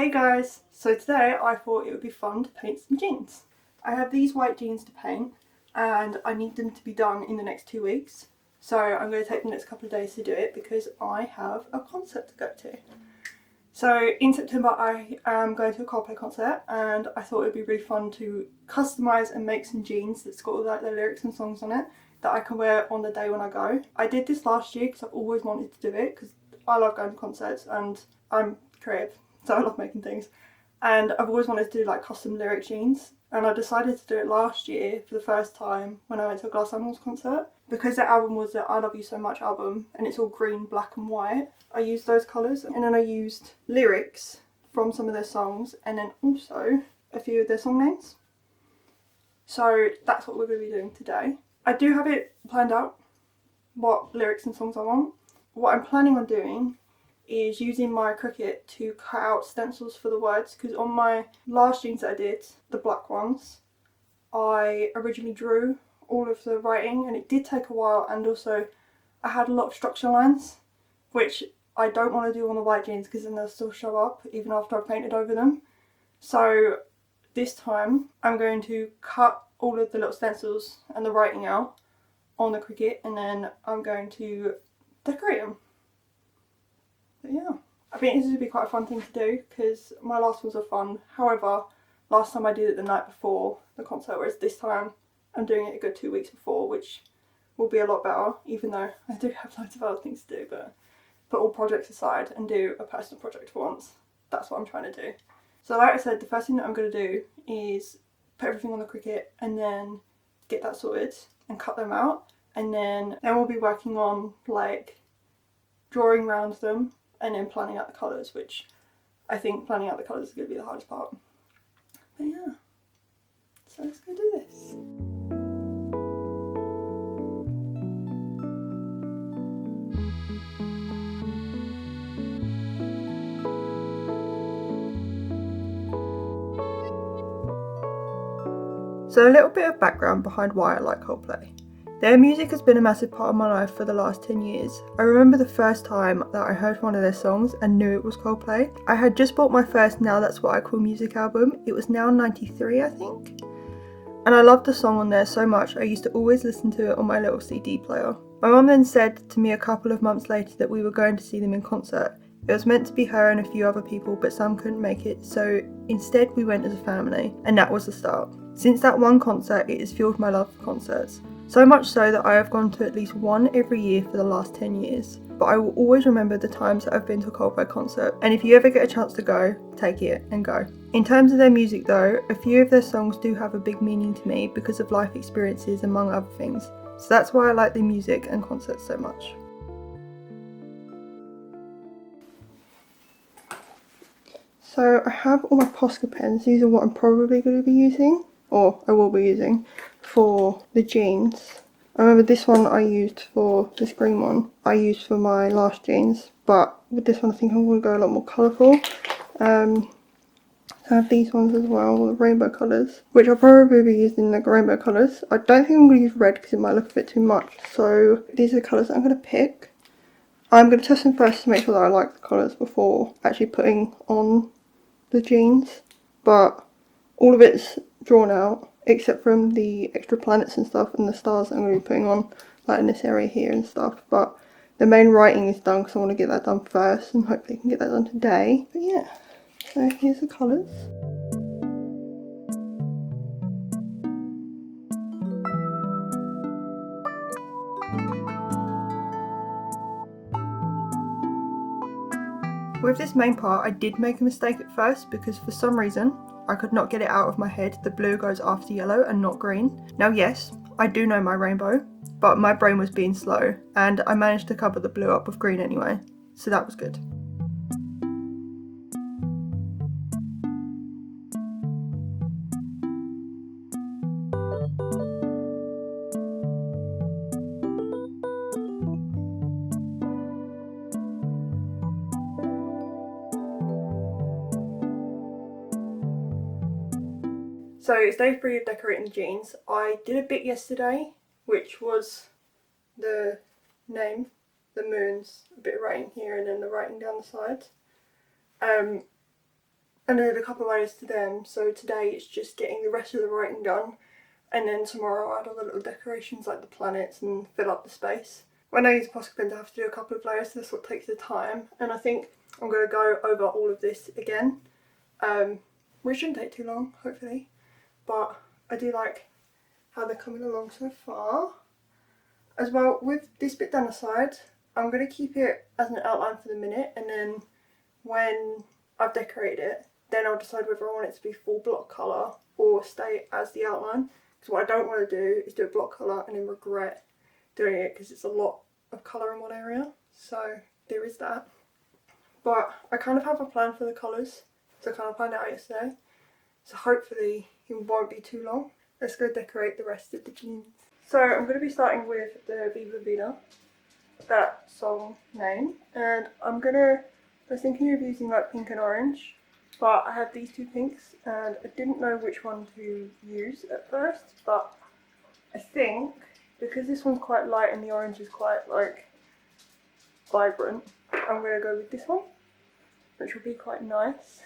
Hey guys, so today I thought it would be fun to paint some jeans. I have these white jeans to paint and I need them to be done in the next 2 weeks. So I'm going to take the next couple of days to do it because I have a concert to go to. So in September I am going to a Coldplay concert and I thought it would be really fun to customise and make some jeans that's got all like the lyrics and songs on it that I can wear on the day when I go. I did this last year because I've always wanted to do it because I love going to concerts and I'm creative. So I love making things. And I've always wanted to do like custom lyric jeans. And I decided to do it last year for the first time when I went to a Glass Animals concert. Because their album was the I Love You So Much album and it's all green, black and white. I used those colours and then I used lyrics from some of their songs and then also a few of their song names. So that's what we're going to be doing today. I do have it planned out, what lyrics and songs I want. What I'm planning on doing is using my Cricut to cut out stencils for the words, because on my last jeans that I did, the black ones, I originally drew all of the writing and it did take a while, and also I had a lot of structure lines which I don't want to do on the white jeans because then they'll still show up even after I've painted over them. So this time I'm going to cut all of the little stencils and the writing out on the Cricut and then I'm going to decorate them. But yeah, I think this would be quite a fun thing to do because my last ones are fun. However, last time I did it the night before the concert, whereas this time I'm doing it a good 2 weeks before, which will be a lot better, even though I do have loads of other things to do. But put all projects aside and do a personal project for once. That's what I'm trying to do. So like I said, the first thing that I'm going to do is put everything on the Cricut and then get that sorted and cut them out. And then we'll be working on like drawing around them and then planning out the colours, which I think planning out the colours is going to be the hardest part. But yeah, so let's go do this. So a little bit of background behind why I like Coldplay. Their music has been a massive part of my life for the last 10 years. I remember the first time that I heard one of their songs and knew it was Coldplay. I had just bought my first Now That's What I Call Music album. It was Now 93, I think. And I loved the song on there so much, I used to always listen to it on my little CD player. My mum then said to me a couple of months later that we were going to see them in concert. It was meant to be her and a few other people, but some couldn't make it, so instead we went as a family, and that was the start. Since that one concert, it has fueled my love for concerts. So much so that I have gone to at least one every year for the last 10 years. But I will always remember the times that I've been to a Coldplay concert, and if you ever get a chance to go, take it and go. In terms of their music though, a few of their songs do have a big meaning to me because of life experiences among other things. So that's why I like their music and concerts so much. So I have all my Posca pens. These are what I'm probably going to be using, or I will be using, for the jeans. I remember this one I used for, this green one, I used for my last jeans, but with this one I think I'm going to go a lot more colourful. So I have these ones as well, the rainbow colours, which I'll probably be using the rainbow colours. I don't think I'm going to use red because it might look a bit too much, so these are the colours that I'm going to pick. I'm going to test them first to make sure that I like the colours before actually putting on the jeans, but all of it's drawn out except from the extra planets and stuff and the stars that I'm going to be putting on, like in this area here and stuff. But the main writing is done because I want to get that done first and hopefully I can get that done today. But yeah, so here's the colours. With this main part, I did make a mistake at first because for some reason I could not get it out of my head. The blue goes after yellow and not green. Now yes, I do know my rainbow, but my brain was being slow and I managed to cover the blue up with green anyway, so that was good. So it's day 3 of decorating the jeans. I did a bit yesterday, which was the name, the moons, a bit of writing here and then the writing down the side. and I did a couple of layers to them, so today it's just getting the rest of the writing done, and then tomorrow I'll add all the little decorations like the planets and fill up the space. When I use Posca pen, I have to do a couple of layers, so that's what takes the time, and I think I'm going to go over all of this again, which shouldn't take too long, hopefully, but I do like how they're coming along so far. As well, with this bit down the side, I'm going to keep it as an outline for the minute, and then when I've decorated it, then I'll decide whether I want it to be full block colour or stay as the outline. Because what I don't want to do is do a block colour and then regret doing it, because it's a lot of colour in one area. So there is that. But I kind of have a plan for the colours, so I kind of planned it out yesterday. So hopefully it won't be too long. Let's go decorate the rest of the jeans. So I'm going to be starting with the Viva Vida, that song name, and I was thinking of using like pink and orange, but I have these two pinks and I didn't know which one to use at first, but I think because this one's quite light and the orange is quite like vibrant, I'm going to go with this one, which will be quite nice.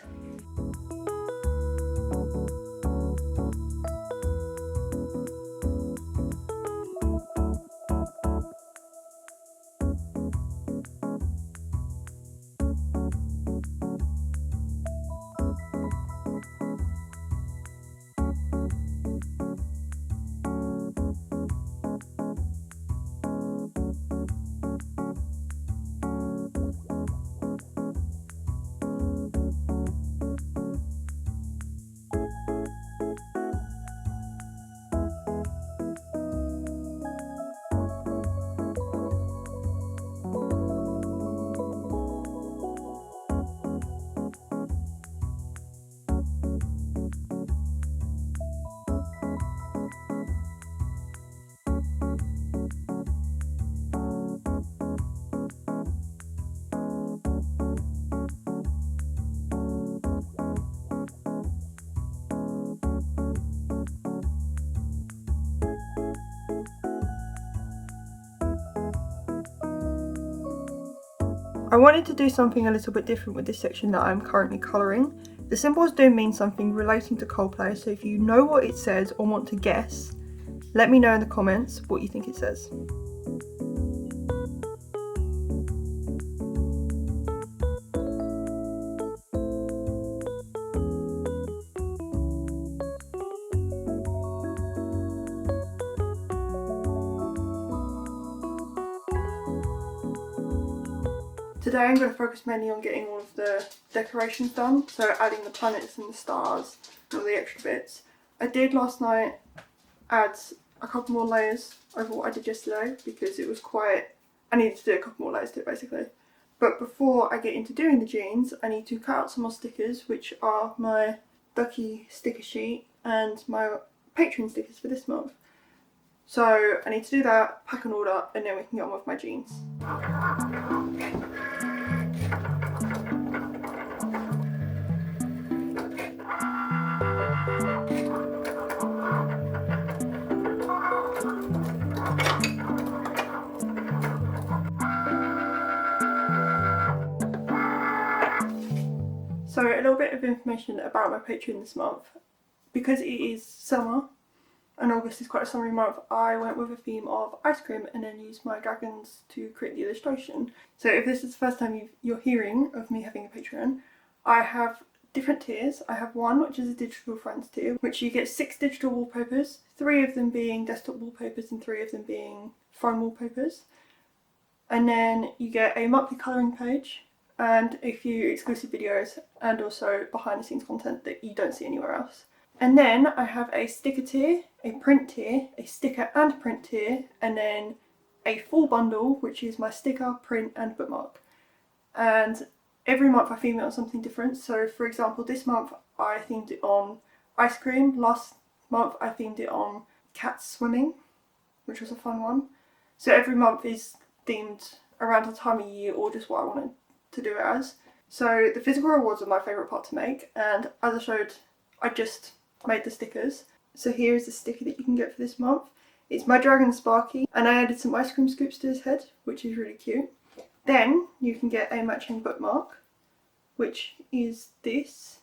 I wanted to do something a little bit different with this section that I'm currently colouring. The symbols do mean something relating to Coldplay, so if you know what it says or want to guess, let me know in the comments what you think it says. Today I'm going to focus mainly on getting all of the decorations done, so adding the planets and the stars and all the extra bits. I did last night add a couple more layers over what I did yesterday because it was I needed to do a couple more layers to it basically. But before I get into doing the jeans, I need to cut out some more stickers, which are my Ducky sticker sheet and my Patreon stickers for this month. So I need to do that, pack an order, and then we can get on with my jeans. So a little bit of information about my Patreon this month. Because it is summer, and August is quite a summery month, I went with a theme of ice cream and then used my dragons to create the illustration. So if this is the first time you're hearing of me having a Patreon, I have different tiers. I have one which is a digital friends tier, which you get 6 digital wallpapers, 3 of them being desktop wallpapers and 3 of them being phone wallpapers. And then you get a monthly colouring page and a few exclusive videos and also behind the scenes content that you don't see anywhere else. And then I have a sticker tier, a print tier, a sticker and print tier, and then a full bundle, which is my sticker, print and bookmark. And every month I theme it on something different. So for example, this month I themed it on ice cream. Last month I themed it on cats swimming, which was a fun one. So every month is themed around the time of year or just what I wanted to do it as. So the physical rewards are my favourite part to make, and as I showed, I just made the stickers. So here is the sticker that you can get for this month. It's my Dragon Sparky, and I added some ice cream scoops to his head, which is really cute. Then you can get a matching bookmark, which is this.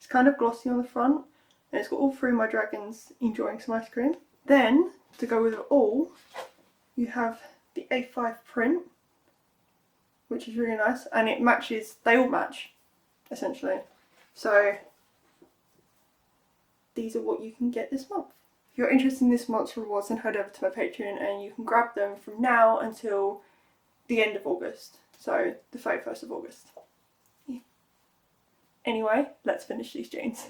It's kind of glossy on the front, and it's got all three of my dragons enjoying some ice cream. Then, to go with it all, you have the A5 print, which is really nice, and it matches, they all match, essentially. So, these are what you can get this month. If you're interested in this month's rewards, then head over to my Patreon and you can grab them from now until the end of August. So, the 31st of August. Yeah. Anyway, let's finish these jeans.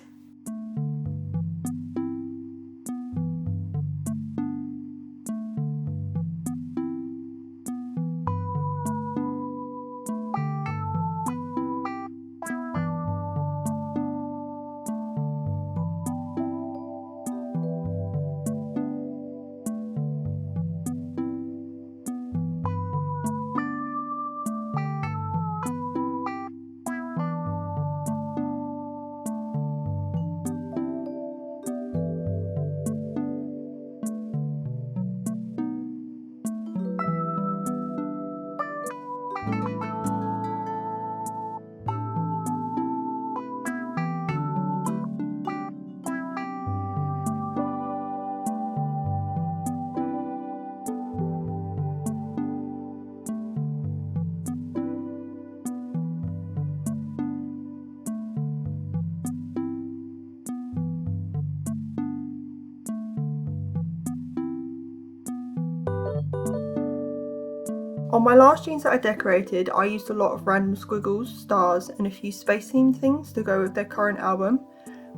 On my last jeans that I decorated, I used a lot of random squiggles, stars and a few space themed things to go with their current album.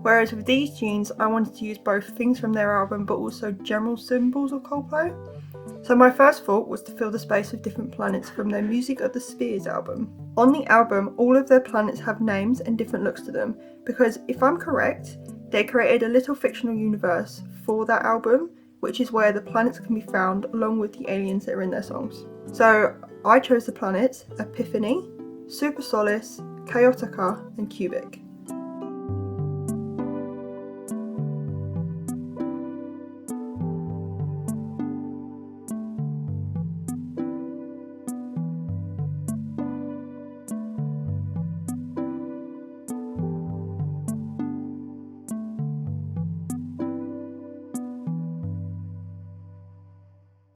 Whereas with these jeans, I wanted to use both things from their album but also general symbols of Coldplay. So my first thought was to fill the space with different planets from their Music of the Spheres album. On the album, all of their planets have names and different looks to them, because if I'm correct, they created a little fictional universe for that album, which is where the planets can be found along with the aliens that are in their songs. So I chose the planets Epiphany, Super Solace, Chaotica and Cubic.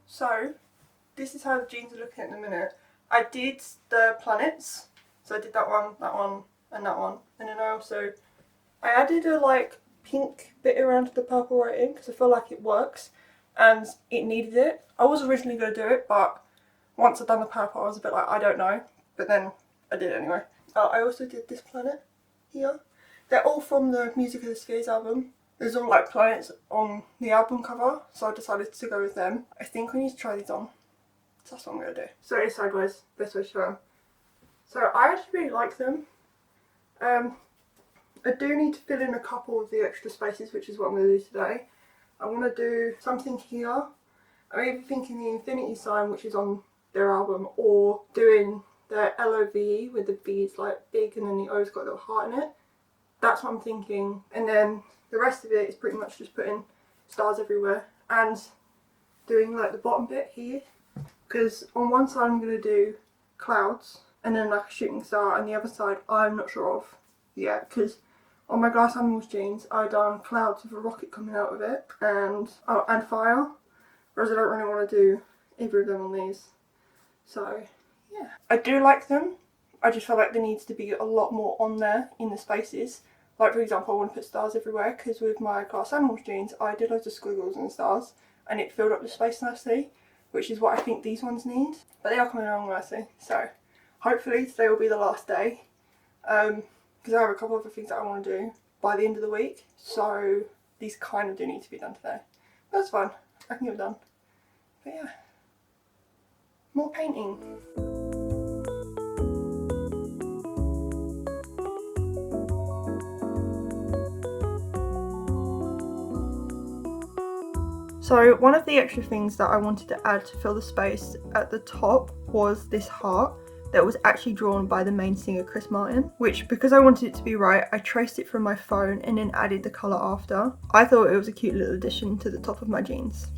So, this is how the jeans are looking at the minute. I did the planets, so I did that one, and that one. And then I added a like pink bit around the purple writing because I feel like it works and it needed it. I was originally going to do it, but once I'd done the purple I was a bit like, I don't know. But then I did it anyway. I also did this planet here. They're all from the Music of the Spheres album. There's all like planets on the album cover, so I decided to go with them. I think I need to try these on, so that's what I'm going to do. So it's sideways, best way to show them. So I actually really like them. I do need to fill in a couple of the extra spaces, which is what I'm going to do today. I want to do something here. I'm either thinking the infinity sign, which is on their album, or doing the LOVE with the V's like big and then the O's got a little heart in it. That's what I'm thinking. And then the rest of it is pretty much just putting stars everywhere and doing like the bottom bit here. Because on one side I'm going to do clouds and then like a shooting star, and the other side I'm not sure of yet, because on my Glass Animals jeans I done clouds with a rocket coming out of it and fire, whereas I don't really want to do either of them on these. So yeah, I do like them. I just feel like there needs to be a lot more on there in the spaces. Like for example, I want to put stars everywhere, because with my Glass Animals jeans I did loads of squiggles and stars and it filled up the space nicely, which is what I think these ones need. But they are coming along nicely, so hopefully today will be the last day, because I have a couple of other things that I want to do by the end of the week, so these kind of do need to be done today. That's fine, I can get them done. But yeah, more painting. So one of the extra things that I wanted to add to fill the space at the top was this heart that was actually drawn by the main singer Chris Martin, which, because I wanted it to be right, I traced it from my phone and then added the colour after. I thought it was a cute little addition to the top of my jeans.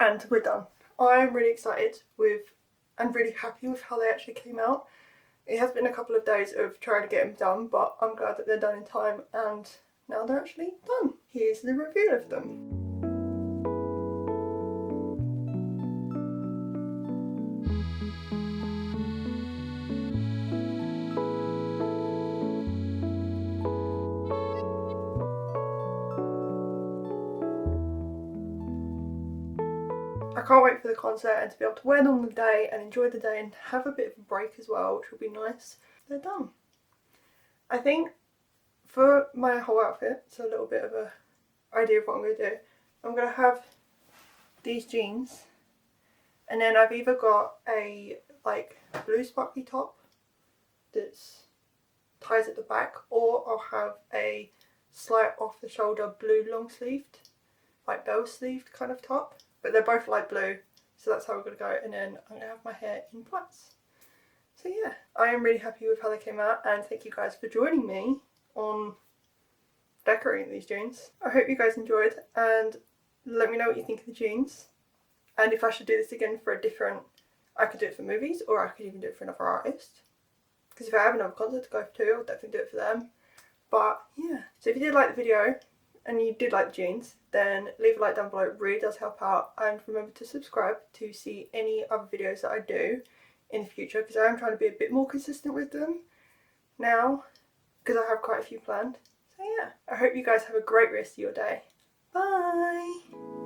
And we're done. I'm really excited with and really happy with how they actually came out. It has been a couple of days of trying to get them done, but I'm glad that they're done in time and now they're actually done. Here's the review of them. I can't wait for the concert and to be able to wear them on the day and enjoy the day and have a bit of a break as well, which will be nice. They're done. I think for my whole outfit, it's a little bit of a idea of what I'm going to do. I'm going to have these jeans, and then I've either got a like blue sparkly top that's ties at the back, or I'll have a slight off the shoulder blue long sleeved, like bell sleeved kind of top. But they're both light blue, so that's how we're going to go. And then I'm going to have my hair in plaits. So yeah, I am really happy with how they came out, and thank you guys for joining me on decorating these jeans. I hope you guys enjoyed, and let me know what you think of the jeans. And if I should do this again for a different, I could do it for movies, or I could even do it for another artist. Because if I have another concert to go to, I'll definitely do it for them. But yeah, so if you did like the video, and you did like the jeans, then leave a like down below, it really does help out. And remember to subscribe to see any other videos that I do in the future, because I am trying to be a bit more consistent with them now, because I have quite a few planned. So yeah, I hope you guys have a great rest of your day. Bye!